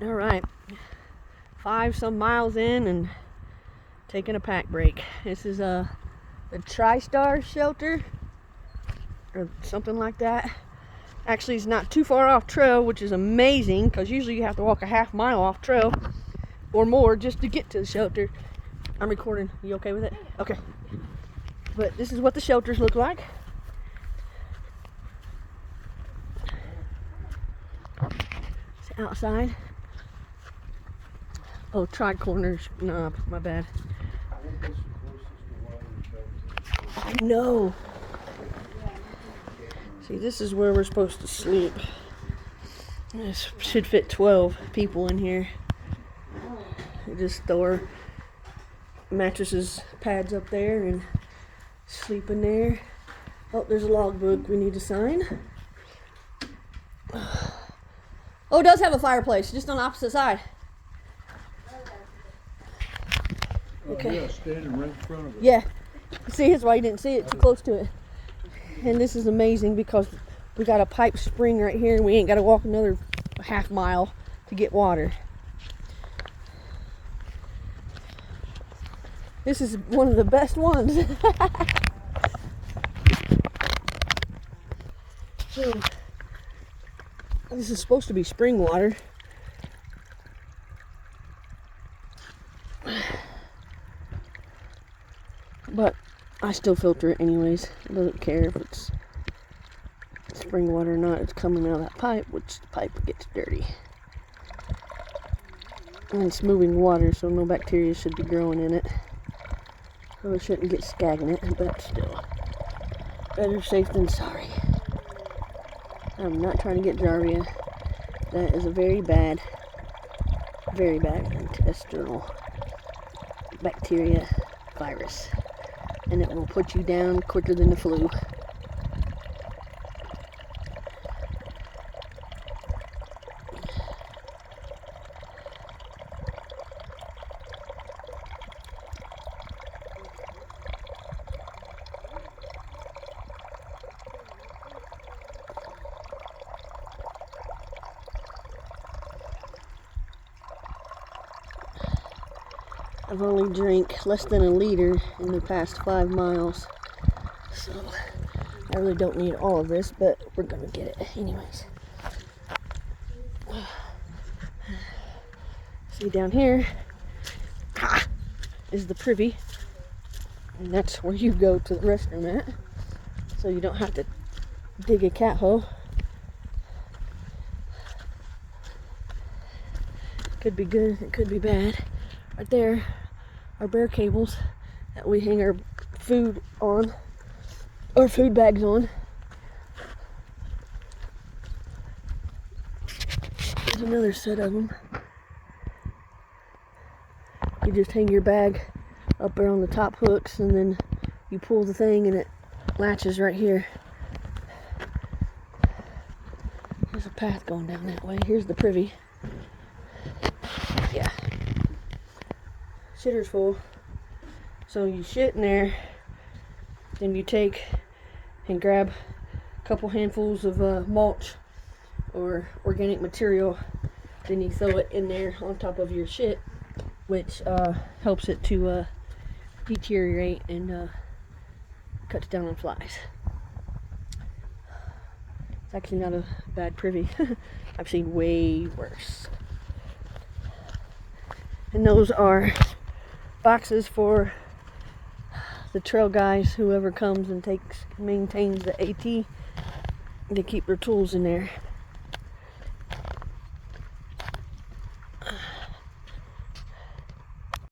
All right, 5 some miles in and taking a pack break. This is the TriStar shelter or something like that. Actually, it's not too far off trail, which is amazing because usually you have to walk a half mile off trail or more just to get to the shelter. I'm recording. You okay with it? Okay. But this is what the shelters look like. It's outside. Oh, Tricorner Knob. My bad. I know. See, this is where we're supposed to sleep. This should fit 12 people in here. We just store mattresses, pads up there, and sleep in there. Oh, there's a logbook we need to sign. Oh, it does have a fireplace, just on the opposite side. Okay. Yeah, standing right in front of it. Yeah. See, that's why you didn't see it, too close to it. And this is amazing because we got a pipe spring right here and we ain't got to walk another half mile to get water. This is one of the best ones. So, this is supposed to be spring water. But I still filter it anyways. I don't care if it's spring water or not. It's coming out of that pipe, which the pipe gets dirty. And it's moving water, so no bacteria should be growing in it. So it shouldn't get stagnant, but still. Better safe than sorry. I'm not trying to get Jarvia. That is a very bad intestinal bacteria virus. And it will put you down quicker than the flu. I've only drank less than a liter in the past 5 miles, so I really don't need all of this, but we're gonna get it anyways. See, down here is the privy, and that's where you go to the restroom at, so you don't have to dig a cat hole. Could be good, it could be bad. Right there are bear cables that we hang our food on, or food bags on. There's another set of them. You just hang your bag up there on the top hooks, and then you pull the thing and it latches right here. There's a path going down that way. Here's the privy. Yeah. Shitter's full. So you shit in there, then you take and grab a couple handfuls of mulch or organic material, then you throw it in there on top of your shit, which helps it to deteriorate and cuts down on flies. It's actually not a bad privy. I've seen way worse. And those are boxes for the trail guys, whoever comes and maintains the AT. They keep their tools in there.